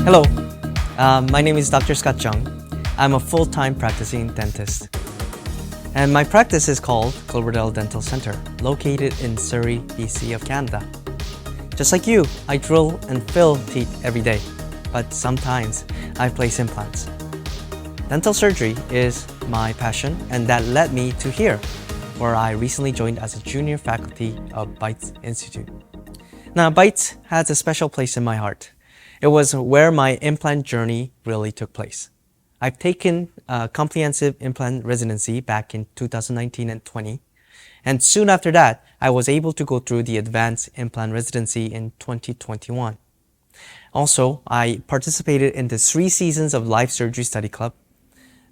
Hello, my name is Dr. Scott Jung. I'm a full-time practicing dentist. And my practice is called Cloverdale Dental Center, located in Surrey, BC of Canada. Just like you, I drill and fill teeth every day, but sometimes I place implants. Dental surgery is my passion, and that led me to here, where I recently joined as a junior faculty of Bites Institute. Now, Bites has a special place in my heart. It was where my implant journey really took place. I've taken a comprehensive implant residency back in 2019 and 20, and soon after that, I was able to go through the advanced implant residency in 2021. Also, I participated in the 3 seasons of Life Surgery Study Club.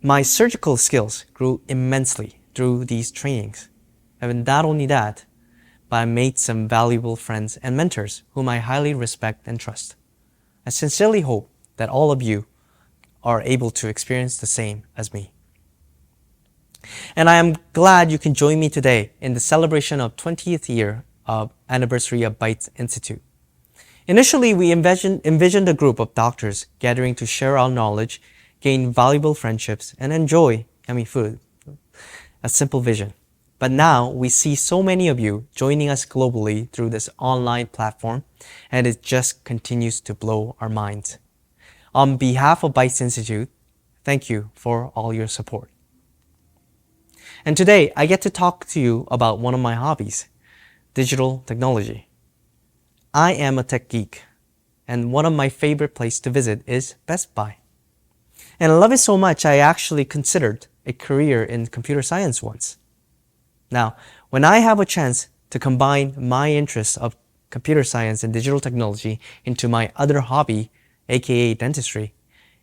My surgical skills grew immensely through these trainings. And not only that, but I made some valuable friends and mentors whom I highly respect and trust. I sincerely hope that all of you are able to experience the same as me. And I am glad you can join me today in the celebration of 20th year of anniversary of Bites Institute. Initially, we envisioned a group of doctors gathering to share our knowledge, gain valuable friendships, and enjoy yummy food. A simple vision. But now we see so many of you joining us globally through this online platform, and it just continues to blow our minds. On behalf of Bites Institute, thank you for all your support. And today, I get to talk to you about one of my hobbies, digital technology. I am a tech geek, and one of my favorite places to visit is Best Buy. And I love it so much, I actually considered a career in computer science once. Now, when I have a chance to combine my interest of computer science and digital technology into my other hobby, aka dentistry,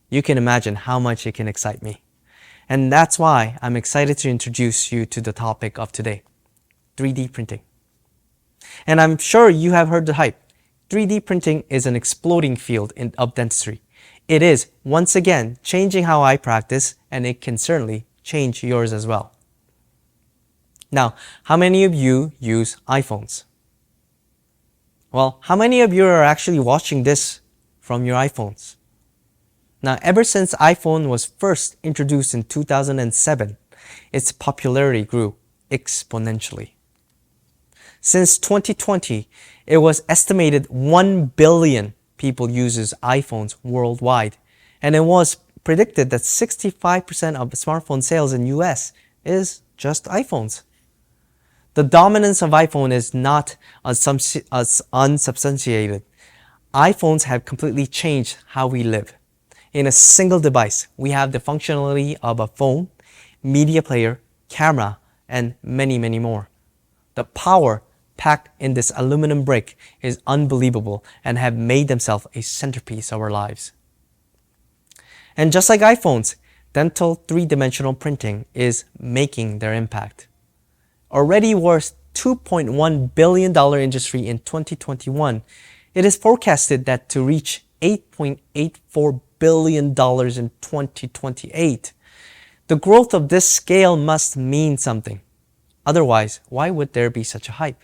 you can imagine how much it can excite me. And that's why I'm excited to introduce you to the topic of today, 3D printing. And I'm sure you have heard the hype. 3D printing is an exploding field of dentistry. It is, once again, changing how I practice, and it can certainly change yours as well. Now, how many of you use iPhones? Well, how many of you are actually watching this from your iPhones? Now, ever since iPhone was first introduced in 2007, its popularity grew exponentially. Since 2020, it was estimated 1 billion people uses iPhones worldwide, and it was predicted that 65% of smartphone sales in US is just iPhones. The dominance of iPhone is not unsubstantiated. iPhones have completely changed how we live. In a single device, we have the functionality of a phone, media player, camera, and many, many more. The power packed in this aluminum brick is unbelievable and have made themselves a centerpiece of our lives. And just like iPhones, dental three-dimensional printing is making their impact. Already worth $2.1 billion industry in 2021, it is forecasted that to reach $8.84 billion in 2028. The growth of this scale must mean something. Otherwise, why would there be such a hype?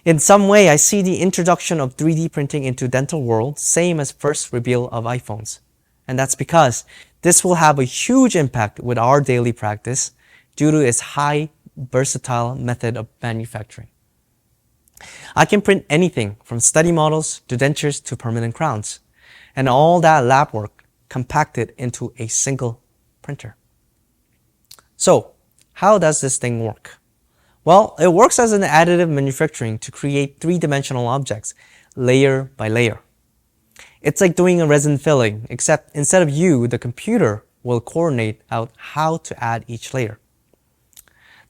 In some way, I see the introduction of 3D printing into dental world same as first reveal of iPhones. And that's because this will have a huge impact with our daily practice due to its high versatile method of manufacturing. I can print anything from study models to dentures to permanent crowns, and all that lab work compacted into a single printer. So, how does this thing work? Well, it works as an additive manufacturing to create three-dimensional objects, layer by layer. It's like doing a resin filling, except instead of you, the computer will coordinate out how to add each layer.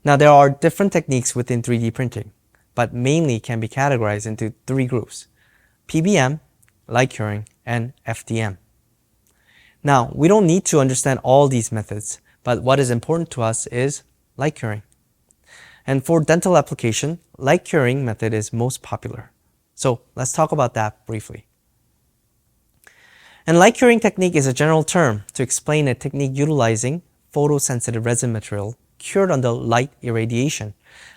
Now, there are different techniques within 3D printing, but mainly can be categorized into 3 groups: PBM, light curing, and FDM. Now, we don't need to understand all these methods, but what is important to us is light curing. And for dental application, light curing method is most popular. So let's talk about that briefly. And light curing technique is a general term to explain a technique utilizing photosensitive resin material cured under light irradiation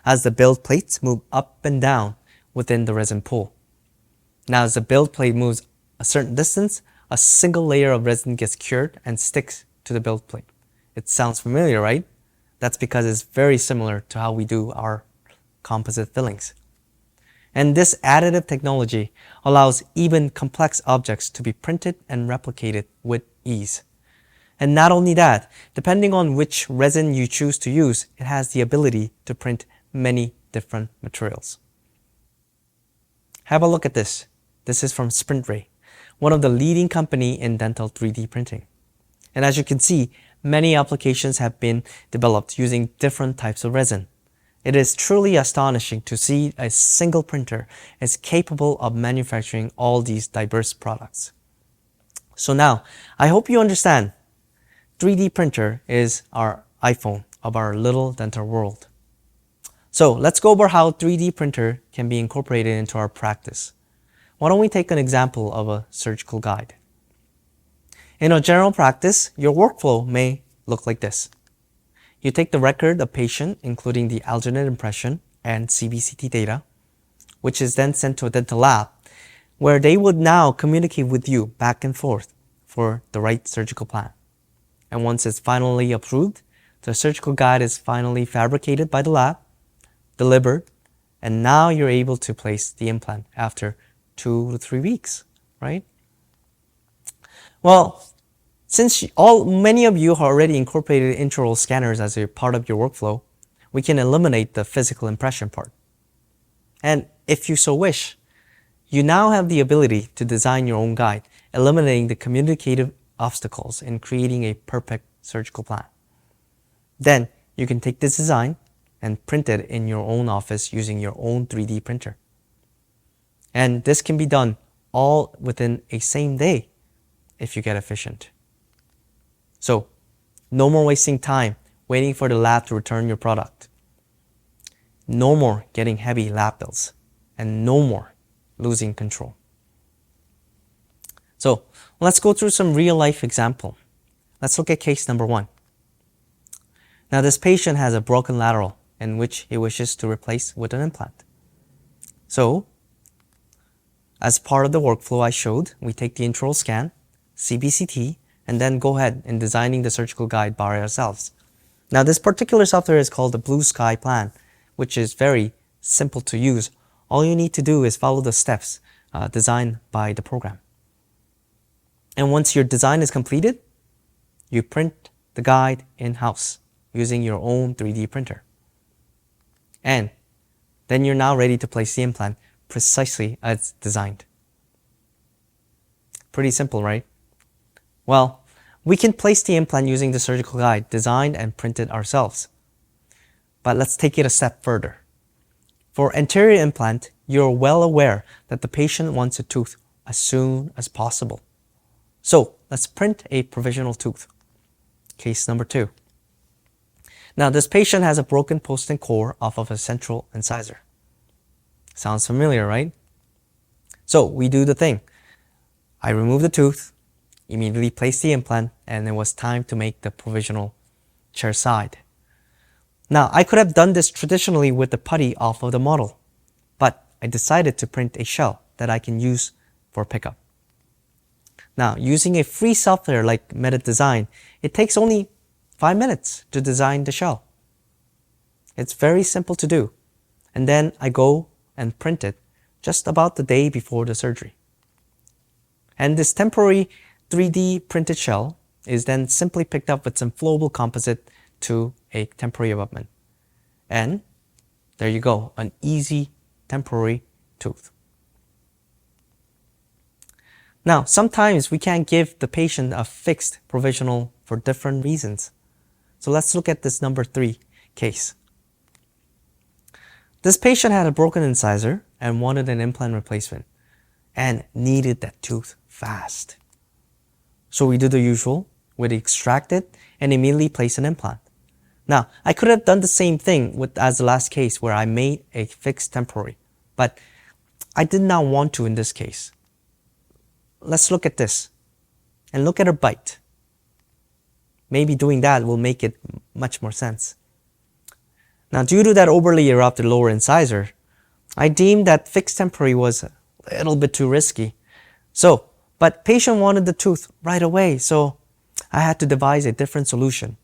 as the build plates move up and down within the resin pool. Now, as the build plate moves a certain distance, a single layer of resin gets cured and sticks to the build plate. It sounds familiar, right? That's because it's very similar to how we do our composite fillings. And this additive technology allows even complex objects to be printed and replicated with ease. And not only that, depending on which resin you choose to use, it has the ability to print many different materials. Have a look at this. This is from SprintRay, one of the leading company in dental 3D printing. And as you can see, many applications have been developed using different types of resin. It is truly astonishing to see a single printer is capable of manufacturing all these diverse products. So now, I hope you understand 3D printer is our iPhone of our little dental world. So let's go over how 3D printer can be incorporated into our practice. Why don't we take an example of a surgical guide? In a general practice, your workflow may look like this. You take the record of patient, including the alginate impression and CBCT data, which is then sent to a dental lab, where they would now communicate with you back and forth for the right surgical plan. And once it's finally approved, the surgical guide is finally fabricated by the lab, delivered, and now you're able to place the implant after 2 to 3 weeks, right? Well, since many of you have already incorporated intraoral scanners as a part of your workflow, we can eliminate the physical impression part. And if you so wish, you now have the ability to design your own guide, eliminating the communicative obstacles in creating a perfect surgical plan. Then you can take this design and print it in your own office using your own 3D printer. And this can be done all within a same day if you get efficient. So, no more wasting time waiting for the lab to return your product. No more getting heavy lab bills. And no more losing control. So, let's go through some real-life example. Let's look at case number 1. Now, this patient has a broken lateral in which he wishes to replace with an implant. So, as part of the workflow I showed, we take the intraoral scan, CBCT, and then go ahead in designing the surgical guide by ourselves. Now, this particular software is called the Blue Sky Plan, which is very simple to use. All you need to do is follow the steps designed by the program. And once your design is completed, you print the guide in-house using your own 3D printer. And then you're now ready to place the implant precisely as designed. Pretty simple, right? Well, we can place the implant using the surgical guide designed and printed ourselves. But let's take it a step further. For anterior implant, you're well aware that the patient wants a tooth as soon as possible. So let's print a provisional tooth. Case number 2. Now, this patient has a broken post and core off of a central incisor. Sounds familiar, right? So we do the thing. I remove the tooth, immediately place the implant, and it was time to make the provisional chair side. Now, I could have done this traditionally with the putty off of the model, but I decided to print a shell that I can use for pickup. Now, using a free software like Meta Design, it takes only 5 minutes to design the shell. It's very simple to do. And then I go and print it just about the day before the surgery. And this temporary 3D printed shell is then simply picked up with some flowable composite to a temporary abutment. And there you go, an easy temporary tooth. Now, sometimes we can't give the patient a fixed provisional for different reasons. So let's look at this number 3 case. This patient had a broken incisor and wanted an implant replacement and needed that tooth fast. So we do the usual, we'd extract it and immediately place an implant. Now, I could have done the same thing as the last case where I made a fixed temporary, but I did not want to in this case. Let's look at this. and look at her bite. Maybe doing that will make it much more sense. Now, due to that overly erupted lower incisor, I deemed that fixed temporary was a little bit too risky. But patient wanted the tooth right away, so I had to devise a different solution.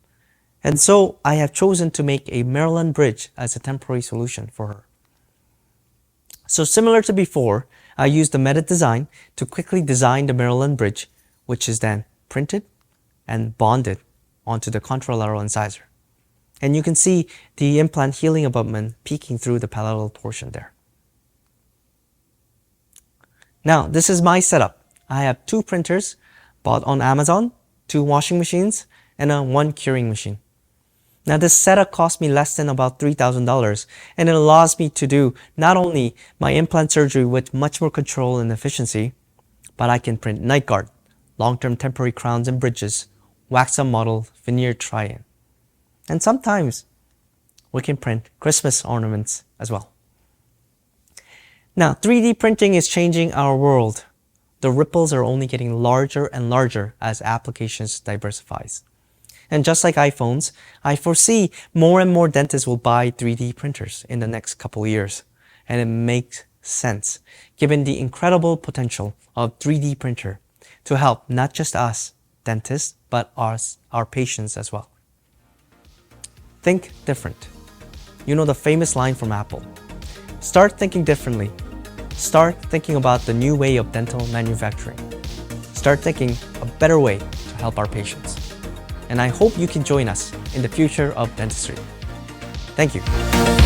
And so I have chosen to make a Maryland bridge as a temporary solution for her. So similar to before, I used the method design to quickly design the Maryland bridge, which is then printed and bonded onto the contralateral incisor. And you can see the implant healing abutment peeking through the palatal portion there. Now, this is my setup. I have 2 printers bought on Amazon, 2 washing machines, and 1 curing machine. Now, this setup cost me less than about $3,000, and it allows me to do not only my implant surgery with much more control and efficiency, but I can print night guard, long-term temporary crowns and bridges, wax-on model, veneer try-in. And sometimes we can print Christmas ornaments as well. Now, 3D printing is changing our world. The ripples are only getting larger and larger as applications diversifies. And just like iPhones, I foresee more and more dentists will buy 3D printers in the next couple of years. And it makes sense, given the incredible potential of 3D printer to help not just us, dentists, but our patients as well. Think different. You know the famous line from Apple. Start thinking differently. Start thinking about the new way of dental manufacturing. Start thinking a better way to help our patients. And I hope you can join us in the future of dentistry. Thank you.